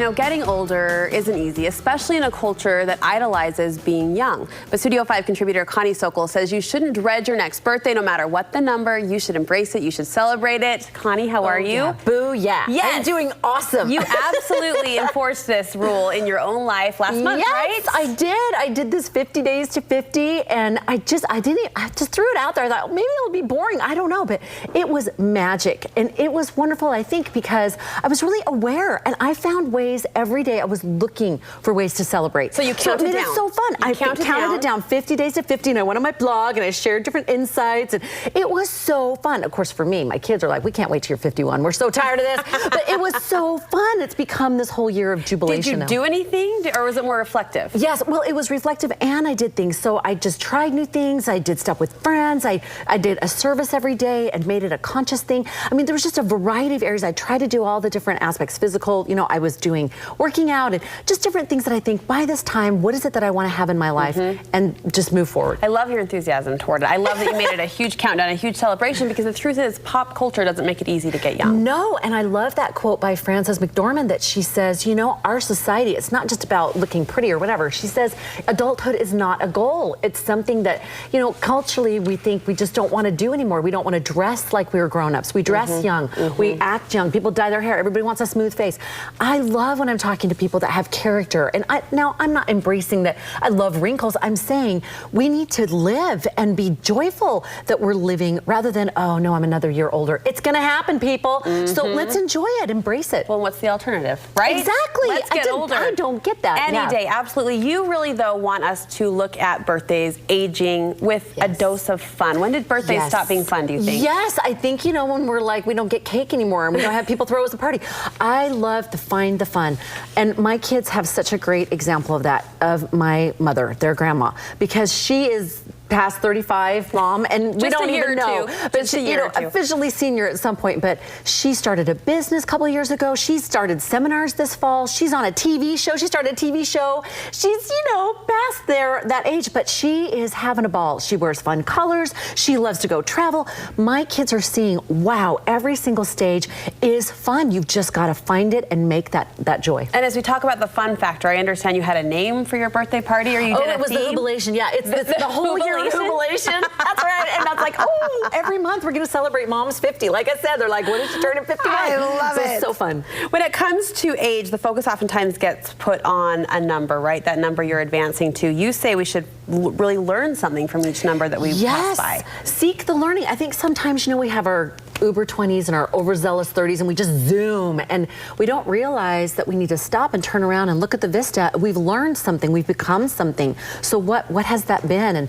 You know, getting older isn't easy, especially in a culture that idolizes being young. But Studio 5 contributor Connie Sokol says you shouldn't dread your next birthday, no matter what the number. You should embrace it. You should celebrate it. Connie, how are you? Yeah. Boo, yeah. Yes. I'm doing awesome. You absolutely enforced this rule in your own life last month, right? Yes, I did. I did this 50 days to 50, and I just threw it out there. I thought maybe it'll be boring. I don't know, but it was magic, and it was wonderful, I think, because I was really aware, and I found ways every day. I was looking for ways to celebrate. So you counted down. It's so fun. I counted it down 50 days to 50, and I went on my blog and I shared different insights, and it was so fun. Of course, for me, my kids are like, we can't wait till you're 51. We're so tired of this. But it was so fun. It's become this whole year of jubilation. Did you do anything, or was it more reflective? Yes, well, it was reflective, and I did things. So I just tried new things. I did stuff with friends. I did a service every day and made it a conscious thing. I mean, there was just a variety of areas. I tried to do all the different aspects, physical, you know, I was doing working out and just different things that I think by this time, what is it that I want to have in my life, and just move forward. I love your enthusiasm toward it. I love that you made it a huge countdown, a huge celebration, because the truth is pop culture doesn't make it easy to get young. No, and I love that quote by Frances McDormand that she says, you know, our society, it's not just about looking pretty or whatever. She says adulthood is not a goal. It's something that, you know, culturally we think we just don't want to do anymore. We don't want to dress like we were grown-ups. We dress young. We act young. People dye their hair. Everybody wants a smooth face. I love when I'm talking to people that have character. And now I'm not embracing that I love wrinkles. I'm saying we need to live and be joyful that we're living rather than, oh no, I'm another year older. It's going to happen, people. So let's enjoy it, embrace it. Well, what's the alternative, right? Exactly. Let's get older. I don't get that. Any day, absolutely. You really, though, want us to look at birthdays, aging with a dose of fun. When did birthdays stop being fun, do you think? Yes, I think, you know, when we're like, we don't get cake anymore and we don't have people throw us a party. I love to find the fun. And my kids have such a great example of that, of my mother, their grandma, because she is past 35, Mom, and we don't even know. But she, you know, officially senior at some point. But she started a business a couple of years ago. She started seminars this fall. She's on a TV show. She started a TV show. She's, you know, past that age, but she is having a ball. She wears fun colors. She loves to go travel. My kids are seeing, wow, every single stage is fun. You've just got to find it and make that joy. And as we talk about the fun factor, I understand you had a name for your birthday party, or you did a theme? Oh, it was the Jubilation. Yeah, it's the whole year. Jubilation. That's right. And that's like, oh, every month we're going to celebrate Mom's 50. Like I said, they're like, when is she turning 51? I love it. It's so fun. When it comes to age, the focus oftentimes gets put on a number, right? That number you're advancing to. You say we should really learn something from each number that we pass by. Seek the learning. I think sometimes, you know, we have our uber 20s and our overzealous 30s, and we just zoom, and we don't realize that we need to stop and turn around and look at the vista. We've learned something. We've become something. So what has that been?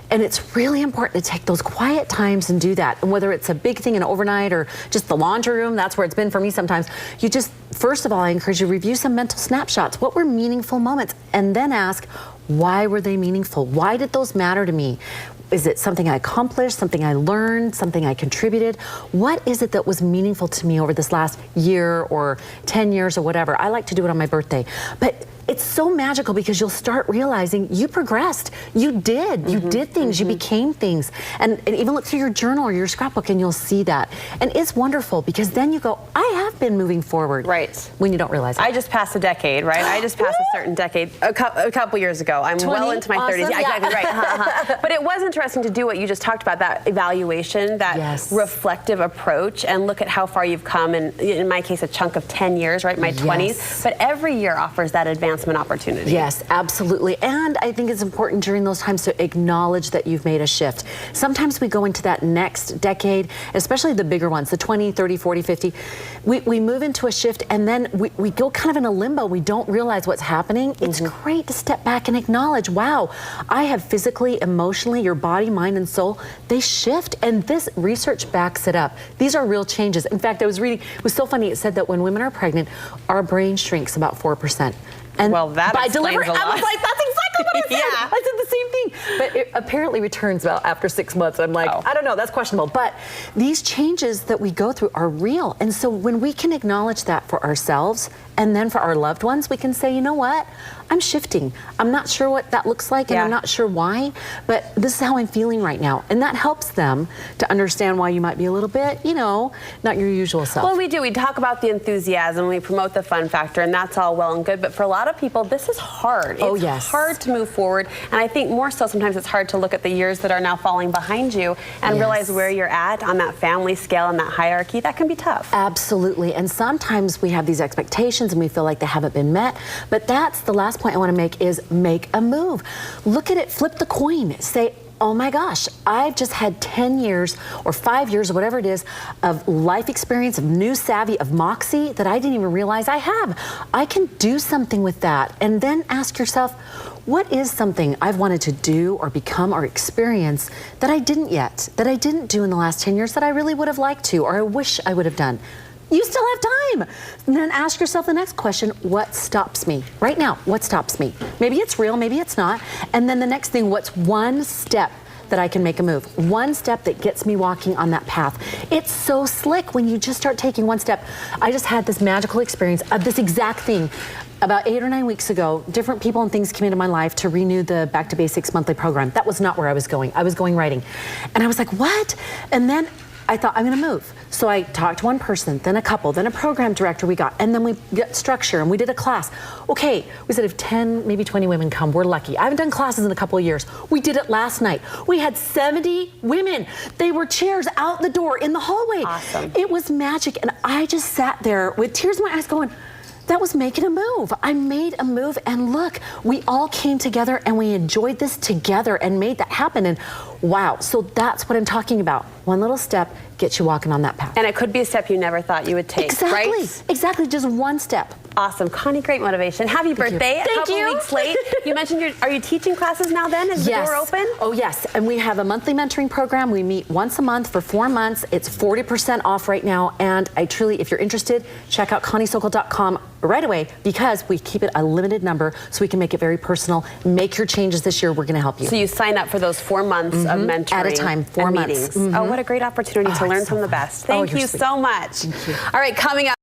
And it's really important to take those quiet times and do that. And whether it's a big thing, an overnight, or just the laundry room, that's where it's been for me sometimes. You just, first of all, I encourage you to review some mental snapshots. What were meaningful moments? And then ask, why were they meaningful? Why did those matter to me? Is it something I accomplished, something I learned, something I contributed? What is it that was meaningful to me over this last year or 10 years or whatever? I like to do it on my birthday. But it's so magical because you'll start realizing you progressed. You did. You did things. You became things. And even look through your journal or your scrapbook and you'll see that. And it's wonderful because then you go, I have been moving forward. Right. When you don't realize it. I just passed a decade, right? I just passed a certain decade a couple years ago. I'm well into my 30s. Yeah, exactly right. But it was interesting to do what you just talked about, that evaluation, that reflective approach, and look at how far you've come. And in my case, a chunk of 10 years, right? My 20s. But every year offers that advancement opportunity. Yes, absolutely. And I think it's important during those times to acknowledge that you've made a shift. Sometimes we go into that next decade, especially the bigger ones, the 20, 30, 40, 50. We move into a shift and then we go kind of in a limbo. We don't realize what's happening. It's great to step back and acknowledge, wow, I have physically, emotionally, your body, mind, and soul, they shift. And this research backs it up. These are real changes. In fact, I was reading, it was so funny, it said that when women are pregnant, our brain shrinks about 4%. And well, that by explains delivery, a lot. I was like, that's exactly what I said. Yeah. I said the same thing. But it apparently returns about after 6 months. I'm like, I don't know, that's questionable. But these changes that we go through are real. And so when we can acknowledge that for ourselves And then for our loved ones, we can say, you know what? I'm shifting. I'm not sure what that looks like, and I'm not sure why, but this is how I'm feeling right now. And that helps them to understand why you might be a little bit, you know, not your usual self. Well, we do. We talk about the enthusiasm, we promote the fun factor, and that's all well and good. But for a lot of people, this is hard. It's hard to move forward. And I think more so sometimes it's hard to look at the years that are now falling behind you and realize where you're at on that family scale and that hierarchy. That can be tough. Absolutely. And sometimes we have these expectations and we feel like they haven't been met. But that's the last point I want to make, is make a move. Look at it, flip the coin, say, oh my gosh, I've just had 10 years or 5 years or whatever it is of life experience, of new savvy, of moxie that I didn't even realize I have. I can do something with that. And then ask yourself, what is something I've wanted to do or become or experience that I didn't yet, that I didn't do in the last 10 years that I really would have liked to, or I wish I would have done? You still have time. And then ask yourself the next question, what stops me? Right now, what stops me? Maybe it's real, maybe it's not. And then the next thing, what's one step that I can make a move? One step that gets me walking on that path. It's so slick when you just start taking one step. I just had this magical experience of this exact thing. About 8 or 9 weeks ago, different people and things came into my life to renew the Back to Basics monthly program. That was not where I was going. I was going writing. And I was like, what? And then I thought, I'm gonna move. So I talked to one person, then a couple, then a program director we got, and then we got structure and we did a class. Okay, we said if 10, maybe 20 women come, we're lucky. I haven't done classes in a couple of years. We did it last night. We had 70 women. They were chairs out the door in the hallway. Awesome. It was magic, and I just sat there with tears in my eyes going, that was making a move. I made a move, and look, we all came together and we enjoyed this together and made that happen. And wow, so that's what I'm talking about. One little step gets you walking on that path. And it could be a step you never thought you would take, right? Exactly, just one step. Awesome. Connie, great motivation. Happy birthday. Thank you. A couple weeks late. You mentioned are you teaching classes now then? Is the door open? Oh yes, and we have a monthly mentoring program. We meet once a month for 4 months. It's 40% off right now, and I truly, if you're interested, check out ConnieSokol.com right away, because we keep it a limited number so we can make it very personal. Make your changes this year. We're going to help you. So you sign up for those 4 months of mentoring at a time, 4 months. Oh, what a great opportunity to learn from the best. Thank you so much. Thank you. All right, coming up.